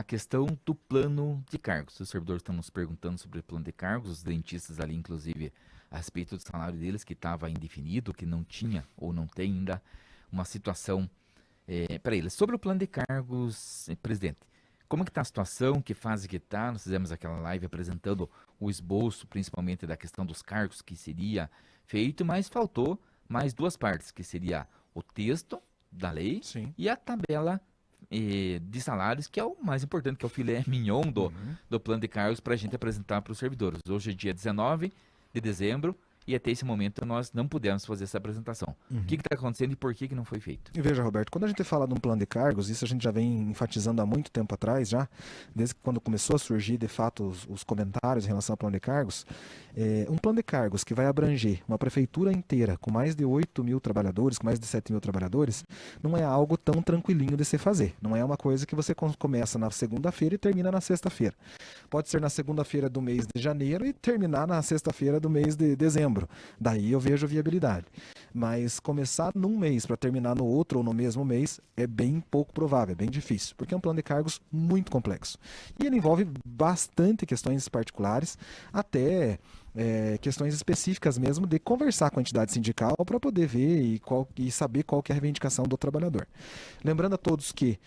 a questão do plano de cargos. Os servidores estão nos perguntando sobre o plano de cargos, os dentistas ali, inclusive, a respeito do salário deles, que estava indefinido, que não tinha ou não tem ainda uma situação para eles. Sobre o plano de cargos, presidente, como que está a situação, que fase que está? Nós fizemos aquela live apresentando o esboço, principalmente da questão dos cargos que seria feito, mas faltou mais duas partes, que seria o texto da lei Sim. e a tabela de salários, que é o mais importante, que é o filé mignon do plano de cargos para a gente apresentar para os servidores. Hoje é dia 19 de dezembro e até esse momento nós não pudemos fazer essa apresentação. O que está acontecendo e por que não foi feito? E veja, Roberto, quando a gente fala de um plano de cargos, isso a gente já vem enfatizando há muito tempo atrás, já, desde que quando começou a surgir, de fato, os comentários em relação ao plano de cargos, um plano de cargos que vai abranger uma prefeitura inteira com mais de 8 mil trabalhadores, com mais de 7 mil trabalhadores, não é algo tão tranquilinho de se fazer. Não é uma coisa que você começa na segunda-feira e termina na sexta-feira. Pode ser na segunda-feira do mês de janeiro e terminar na sexta-feira do mês de dezembro. Daí eu vejo viabilidade. Mas começar num mês para terminar no outro ou no mesmo mês é bem pouco provável, é bem difícil, porque é um plano de cargos muito complexo. E ele envolve bastante questões particulares, até questões específicas mesmo de conversar com a entidade sindical para poder ver e saber qual que é a reivindicação do trabalhador. Lembrando a todos que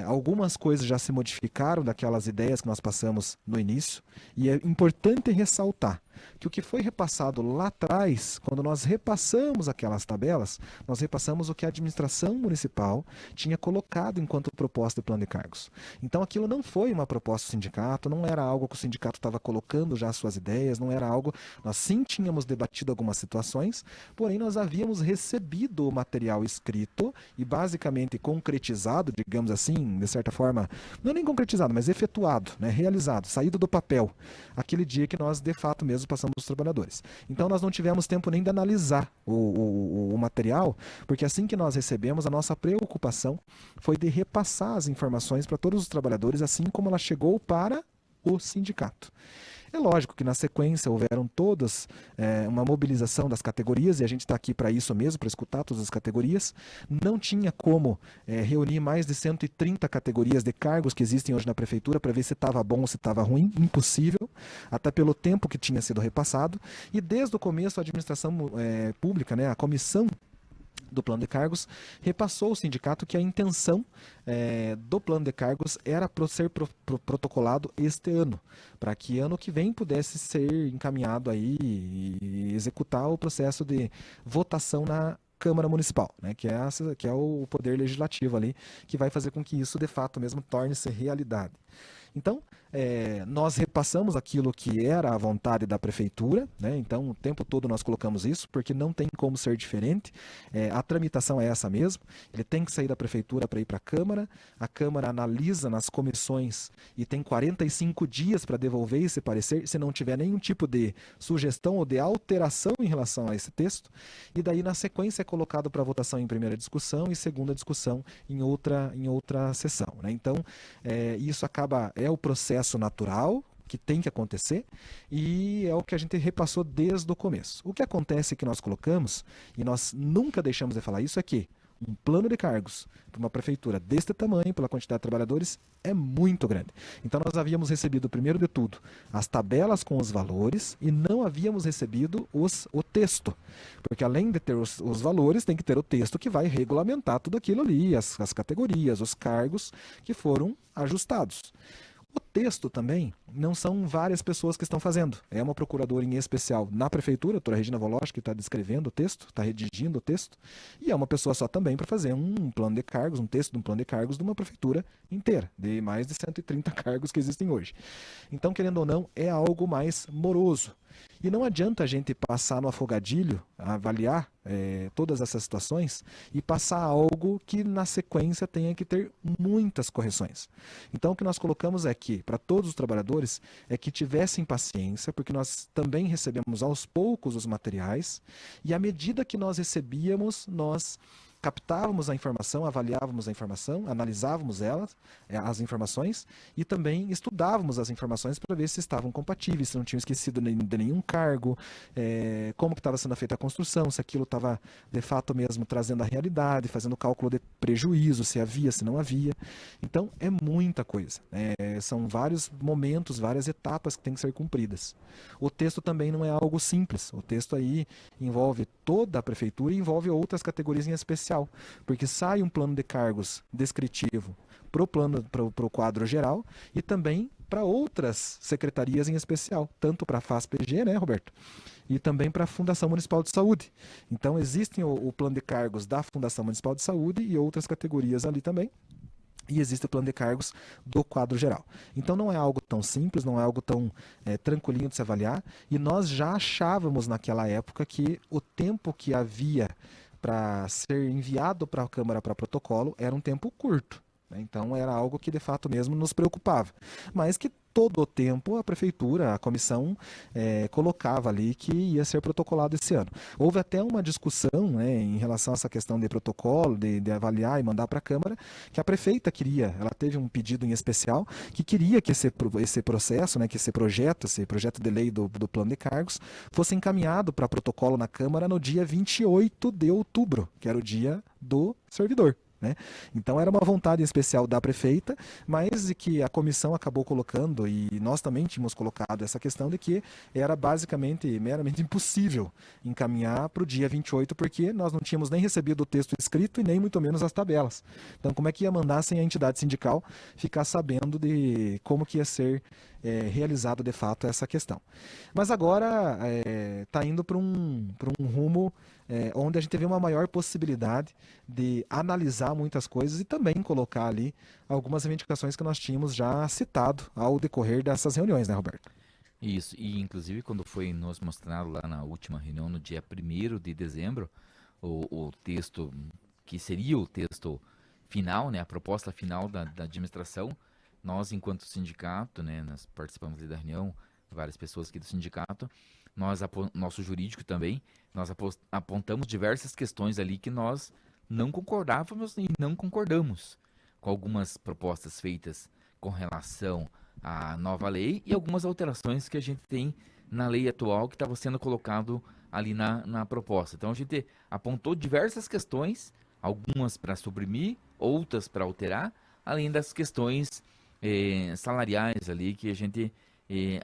algumas coisas já se modificaram daquelas ideias que nós passamos no início, e é importante ressaltar que o que foi repassado lá atrás, quando nós repassamos aquelas tabelas, nós repassamos o que a administração municipal tinha colocado enquanto proposta de plano de cargos. Então aquilo não foi uma proposta do sindicato, não era algo que o sindicato estava colocando já suas ideias, não era algo... Nós sim tínhamos debatido algumas situações, porém nós havíamos recebido o material escrito e basicamente concretizado, digamos assim, de certa forma, não nem concretizado, mas efetuado, né, realizado, saído do papel, aquele dia que nós de fato mesmo passamos os trabalhadores. Então nós não tivemos tempo nem de analisar o material, porque assim que nós recebemos, a nossa preocupação foi de repassar as informações para todos os trabalhadores, assim como ela chegou para o sindicato. É lógico que na sequência houveram todas uma mobilização das categorias, e a gente está aqui para isso mesmo, para escutar todas as categorias. Não tinha como reunir mais de 130 categorias de cargos que existem hoje na prefeitura para ver se estava bom ou se estava ruim, impossível, até pelo tempo que tinha sido repassado. E desde o começo a administração pública, né, a comissão do plano de cargos, repassou ao sindicato que a intenção do plano de cargos era ser protocolado este ano, para que ano que vem pudesse ser encaminhado aí e executar o processo de votação na Câmara Municipal, né, que é o poder legislativo ali, que vai fazer com que isso de fato mesmo torne-se realidade. Então, nós repassamos aquilo que era a vontade da prefeitura, né? Então o tempo todo nós colocamos isso, porque não tem como ser diferente. A tramitação é essa mesmo, ele tem que sair da prefeitura para ir para a Câmara analisa nas comissões e tem 45 dias para devolver esse parecer, se não tiver nenhum tipo de sugestão ou de alteração em relação a esse texto, e daí na sequência é colocado para votação em primeira discussão e segunda discussão em outra sessão, né? Então, isso acaba, é o processo natural que tem que acontecer e é o que a gente repassou desde o começo. O que acontece que nós colocamos, e nós nunca deixamos de falar isso, é que um plano de cargos para uma prefeitura deste tamanho, pela quantidade de trabalhadores, é muito grande. Então nós havíamos recebido, primeiro de tudo, as tabelas com os valores e não havíamos recebido o texto. Porque além de ter os valores, tem que ter o texto que vai regulamentar tudo aquilo ali, as categorias, os cargos que foram ajustados. O texto também não são várias pessoas que estão fazendo. É uma procuradora em especial na prefeitura, a doutora Regina Volosch, que está descrevendo o texto, está redigindo o texto, e é uma pessoa só também para fazer um plano de cargos, um texto de um plano de cargos de uma prefeitura inteira, de mais de 130 cargos que existem hoje. Então, querendo ou não, é algo mais moroso. E não adianta a gente passar no afogadilho, avaliar todas essas situações e passar algo que na sequência tenha que ter muitas correções. Então o que nós colocamos é que, para todos os trabalhadores, é que tivessem paciência, porque nós também recebemos aos poucos os materiais, e à medida que nós recebíamos, nós captávamos a informação, avaliávamos a informação, analisávamos elas, as informações, e também estudávamos as informações para ver se estavam compatíveis, se não tinham esquecido de nenhum cargo, como que estava sendo feita a construção, se aquilo estava de fato mesmo trazendo a realidade, fazendo cálculo de prejuízo, se havia, se não havia. Então é muita coisa. São vários momentos, várias etapas que têm que ser cumpridas. O texto também não é algo simples. O texto aí envolve toda a prefeitura e envolve outras categorias em especial, porque sai um plano de cargos descritivo para o quadro geral e também para outras secretarias em especial, tanto para a FAS-PG, né, Roberto? E também para a Fundação Municipal de Saúde. Então existem o plano de cargos da Fundação Municipal de Saúde e outras categorias ali também. E existe o plano de cargos do quadro geral. Então não é algo tão simples, não é algo tão tranquilinho de se avaliar. E nós já achávamos naquela época que o tempo que havia para ser enviado para a Câmara para protocolo era um tempo curto. Então era algo que de fato mesmo nos preocupava. Mas que todo o tempo a prefeitura, a comissão, colocava ali que ia ser protocolado esse ano. Houve até uma discussão, né, em relação a essa questão de protocolo, de avaliar e mandar para a Câmara, que a prefeita queria, ela teve um pedido em especial, que queria que esse processo, né, que esse projeto de lei do plano de cargos, fosse encaminhado para protocolo na Câmara no dia 28 de outubro, que era o dia do servidor. Né? Então era uma vontade especial da prefeita, mas que a comissão acabou colocando, e nós também tínhamos colocado essa questão de que era basicamente, meramente impossível encaminhar para o dia 28, porque nós não tínhamos nem recebido o texto escrito e nem muito menos as tabelas. Então como é que ia mandar sem a entidade sindical ficar sabendo de como que ia ser realizado de fato essa questão? Mas agora está indo para um rumo onde a gente vê uma maior possibilidade de analisar muitas coisas e também colocar ali algumas reivindicações que nós tínhamos já citado ao decorrer dessas reuniões, né, Roberto? Isso, e inclusive quando foi nos mostrado lá na última reunião, no dia 1º de dezembro, o texto, que seria o texto final, né, a proposta final da administração, nós, enquanto sindicato, né, nós participamos da reunião, várias pessoas aqui do sindicato, nosso jurídico também, nós apontamos diversas questões ali que nós não concordávamos e não concordamos com algumas propostas feitas com relação à nova lei e algumas alterações que a gente tem na lei atual que estava sendo colocado ali na proposta. Então a gente apontou diversas questões, algumas para suprimir, outras para alterar, além das questões salariais ali que a gente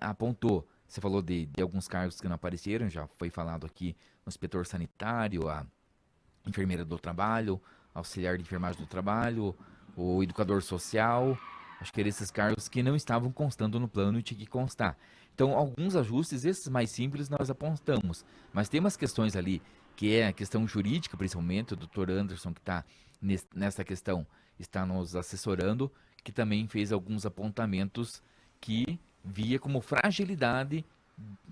apontou. Você falou de alguns cargos que não apareceram, já foi falado aqui no inspetor sanitário, a enfermeira do trabalho, auxiliar de enfermagem do trabalho, o educador social. Acho que eram esses cargos que não estavam constando no plano e tinha que constar. Então, alguns ajustes, esses mais simples, nós apontamos. Mas tem umas questões ali, que é a questão jurídica, principalmente, o doutor Anderson, que está nessa questão, está nos assessorando, que também fez alguns apontamentos que via como fragilidade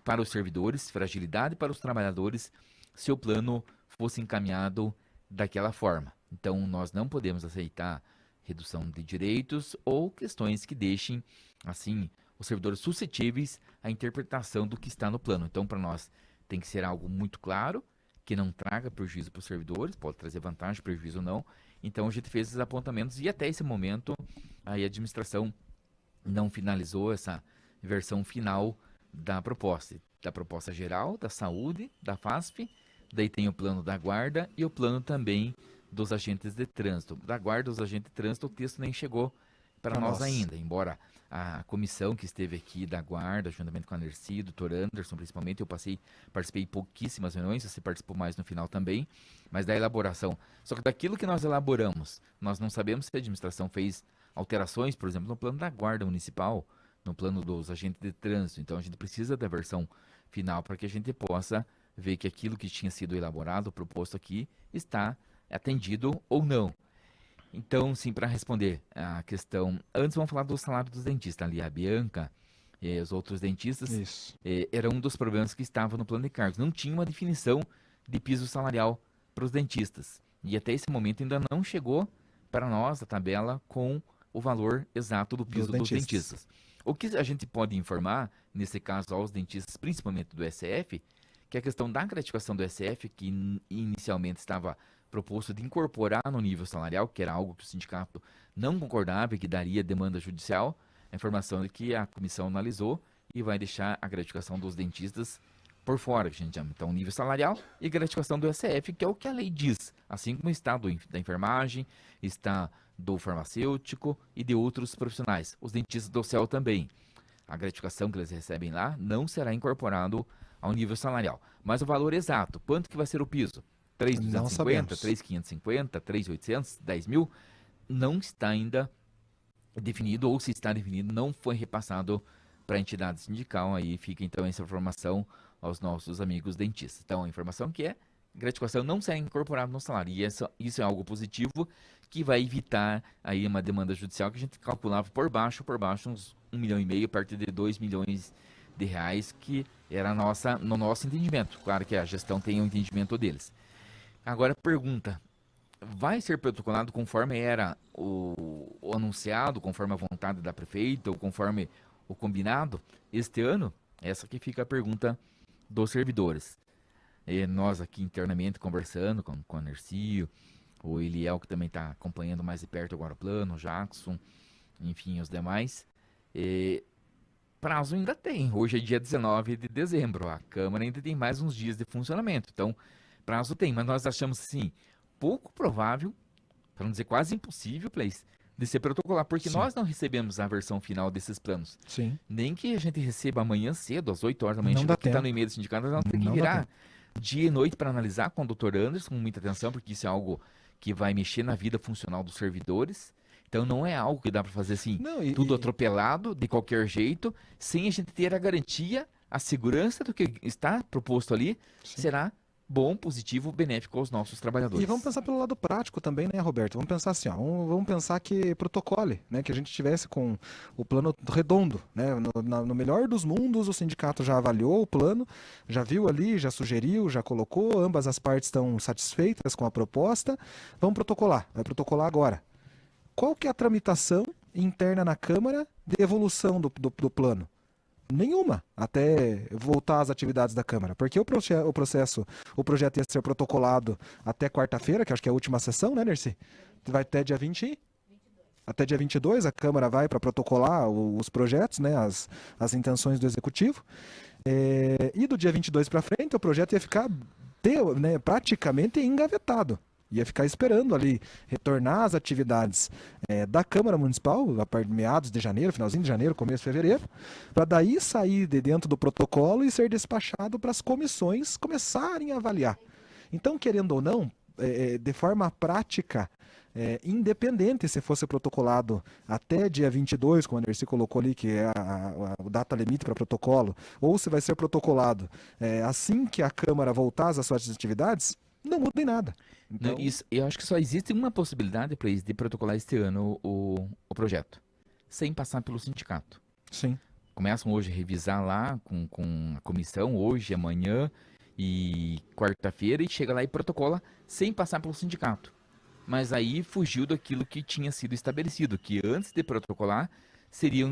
para os servidores, fragilidade para os trabalhadores, se o plano fosse encaminhado daquela forma. Então, nós não podemos aceitar redução de direitos ou questões que deixem, assim, os servidores suscetíveis à interpretação do que está no plano. Então, para nós, tem que ser algo muito claro, que não traga prejuízo para os servidores, pode trazer vantagem, prejuízo ou não. Então, a gente fez esses apontamentos e até esse momento, aí a administração não finalizou essa versão final da proposta geral, da saúde, da FASF, daí tem o plano da guarda e o plano também dos agentes de trânsito. Da guarda dos agentes de trânsito, o texto nem chegou para nós ainda, embora a comissão que esteve aqui da guarda, juntamente com a Nerci, o doutor Anderson, principalmente, eu participei pouquíssimas reuniões, você participou mais no final também, mas da elaboração. Só que daquilo que nós elaboramos, nós não sabemos se a administração fez alterações, por exemplo, no plano da guarda municipal, no plano dos agentes de trânsito. Então a gente precisa da versão final para que a gente possa ver que aquilo que tinha sido elaborado, proposto aqui, está atendido ou não. Então, sim, para responder a questão, antes vamos falar do salário dos dentistas. Ali a Bianca e os outros dentistas, era um dos problemas que estava no plano de cargos. Não tinha uma definição de piso salarial para os dentistas. E até esse momento ainda não chegou para nós a tabela com o valor exato do piso dos dentistas. O que a gente pode informar, nesse caso aos dentistas, principalmente do SF, que a questão da gratificação do SF, que inicialmente estava proposto de incorporar no nível salarial, que era algo que o sindicato não concordava e que daria demanda judicial. A informação é que a comissão analisou e vai deixar a gratificação dos dentistas por fora, que a gente chama. Então, nível salarial e gratificação do SF, que é o que a lei diz. Assim como está da enfermagem, está do farmacêutico e de outros profissionais. Os dentistas do CEL também. A gratificação que eles recebem lá não será incorporado ao nível salarial. Mas o valor exato, quanto que vai ser o piso? 3.250, 3.550, 3.800, 10 mil? Não está ainda definido, ou se está definido, não foi repassado para a entidade sindical. Aí fica então essa informação aos nossos amigos dentistas. Então, a informação que é, gratificação não será incorporada no salário. E isso é algo positivo que vai evitar aí uma demanda judicial que a gente calculava por baixo uns 1,5 milhão, perto de 2 milhões de reais, que era no nosso entendimento. Claro que a gestão tem o entendimento deles. Agora, pergunta, vai ser protocolado conforme era o anunciado, conforme a vontade da prefeita, ou conforme o combinado este ano? Essa que fica a pergunta dos servidores. E nós aqui internamente conversando com a Nercio, o Eliel, que também está acompanhando mais de perto agora o plano, o Jackson, enfim, os demais. Prazo ainda tem. Hoje é dia 19 de dezembro. A Câmara ainda tem mais uns dias de funcionamento. Então, prazo tem. Mas nós achamos, assim, pouco provável, para não dizer quase impossível, Place, de ser protocolar, porque Sim. nós não recebemos a versão final desses planos. Sim. Nem que a gente receba amanhã cedo, às 8 horas da manhã, Não dá que está tempo. no e-mail do sindicato, nós vamos ter que Não dá virar tempo. dia e noite para analisar com o doutor Anderson, com muita atenção, porque isso é algo que vai mexer na vida funcional dos servidores. Então não é algo que dá para fazer assim, Não, tudo atropelado, de qualquer jeito, sem a gente ter a garantia, a segurança do que está proposto ali, Sim. será bom, positivo, benéfico aos nossos trabalhadores. E vamos pensar pelo lado prático também, né, Roberto? Vamos pensar assim, ó, vamos pensar que protocole, né, que a gente tivesse com o plano redondo, né? No melhor dos mundos, o sindicato já avaliou o plano, já viu ali, já sugeriu, já colocou, ambas as partes estão satisfeitas com a proposta, vamos protocolar, vai protocolar agora. Qual que é a tramitação interna na Câmara de evolução do plano? Nenhuma, até voltar às atividades da Câmara. Porque o projeto ia ser protocolado até quarta-feira, que acho que é a última sessão, né, Nercy? Vai até dia 20? Até dia 22 a Câmara vai para protocolar os projetos, né, as intenções do Executivo. E do dia 22 para frente o projeto ia ficar praticamente engavetado. Ia ficar esperando ali retornar às atividades da Câmara Municipal, a partir de meados de janeiro, finalzinho de janeiro, começo de fevereiro, para daí sair de dentro do protocolo e ser despachado para as comissões começarem a avaliar. Então, querendo ou não, de forma prática, independente se fosse protocolado até dia 22, como a Nercy colocou ali, que é a data limite para protocolo, ou se vai ser protocolado assim que a Câmara voltar às suas atividades, não muda em nada. Então... Não, eu acho que só existe uma possibilidade para de protocolar este ano o projeto, sem passar pelo sindicato. Sim. Começam hoje a revisar lá com a comissão, hoje, amanhã e quarta-feira, e chega lá e protocola sem passar pelo sindicato. Mas aí fugiu daquilo que tinha sido estabelecido, que antes de protocolar seria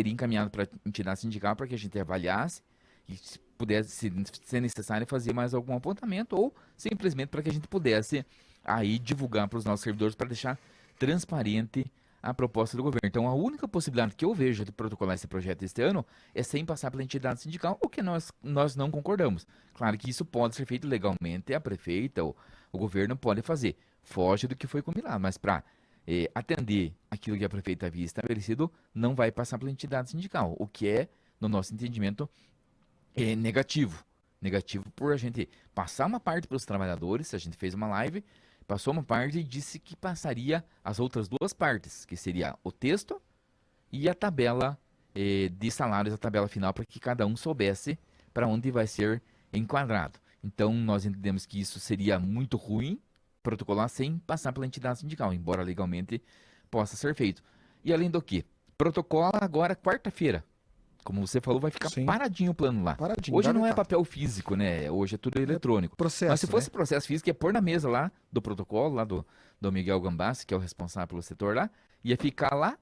encaminhado para a entidade sindical para que a gente avaliasse e se pudesse, se necessário, fazer mais algum apontamento ou simplesmente para que a gente pudesse aí divulgar para os nossos servidores para deixar transparente a proposta do governo. Então, a única possibilidade que eu vejo de protocolar esse projeto este ano é sem passar pela entidade sindical, o que nós não concordamos. Claro que isso pode ser feito legalmente, a prefeita ou o governo pode fazer. Foge do que foi combinado, mas para atender aquilo que a prefeita havia estabelecido, não vai passar pela entidade sindical, o que é, no nosso entendimento, negativo. Negativo por a gente passar uma parte para os trabalhadores. A gente fez uma live, passou uma parte e disse que passaria as outras duas partes, que seria o texto e a tabela de salários, a tabela final, para que cada um soubesse para onde vai ser enquadrado. Então, nós entendemos que isso seria muito ruim, protocolar sem passar pela entidade sindical, embora legalmente possa ser feito. E além do que, protocola agora quarta-feira. Como você falou, vai ficar paradinho o plano lá. Paradinho, hoje não é papel físico, né? Hoje é tudo eletrônico. Processo, mas se fosse processo físico, ia pôr na mesa lá do protocolo, lá do Miguel Gambassi, que é o responsável pelo setor lá, ia ficar lá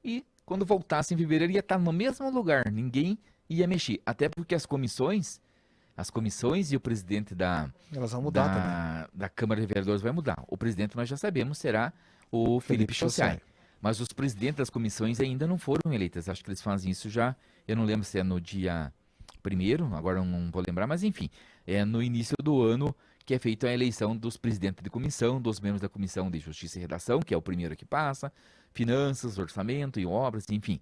e quando voltasse em fevereiro ia estar no mesmo lugar. Ninguém ia mexer. Até porque as comissões, as comissões e o presidente Elas vão mudar também. da Câmara de Vereadores vai mudar. O presidente, nós já sabemos, será o Felipe Chaussai. Mas os presidentes das comissões ainda não foram eleitos. Acho que eles fazem isso já. Eu não lembro se é no dia 1º, agora eu não vou lembrar, mas enfim, é no início do ano que é feita a eleição dos presidentes de comissão, dos membros da Comissão de Justiça e Redação, que é o primeiro que passa, finanças, orçamento e obras, enfim.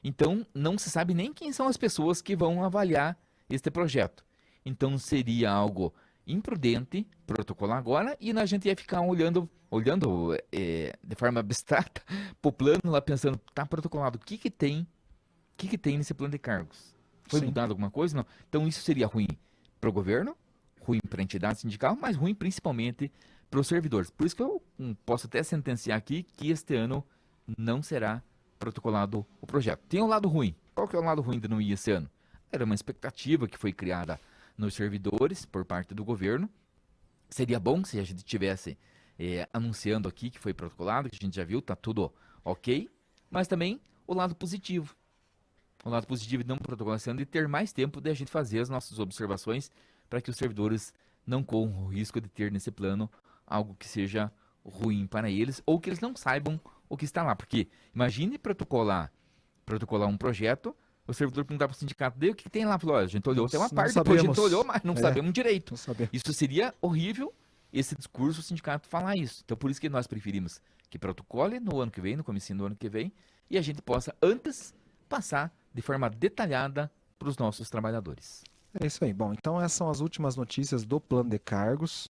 Então, não se sabe nem quem são as pessoas que vão avaliar este projeto. Então, seria algo imprudente protocolar agora e a gente ia ficar olhando de forma abstrata para o plano lá pensando, tá protocolado, o que tem nesse plano de cargos? Foi Sim. mudado alguma coisa? Não. Então, isso seria ruim para o governo, ruim para a entidade sindical, mas ruim principalmente para os servidores. Por isso que eu posso até sentenciar aqui que este ano não será protocolado o projeto. Tem um lado ruim. Qual que é o lado ruim de não ir esse ano? Era uma expectativa que foi criada nos servidores por parte do governo. Seria bom se a gente tivesse anunciando aqui que foi protocolado, que a gente já viu, tá tudo ok. Mas também o lado positivo. O lado positivo de não protocolar esse ano e ter mais tempo de a gente fazer as nossas observações para que os servidores não corram o risco de ter nesse plano algo que seja ruim para eles ou que eles não saibam o que está lá. Porque imagine protocolar um projeto, o servidor perguntar para o sindicato dele o que tem lá. Falou, a gente olhou até uma parte, depois a gente olhou, mas não sabemos direito. Isso seria horrível, esse discurso, o sindicato falar isso. Então por isso que nós preferimos que protocole no ano que vem, no comecinho do ano que vem, e a gente possa antes passar de forma detalhada para os nossos trabalhadores. É isso aí. Bom, então essas são as últimas notícias do plano de cargos.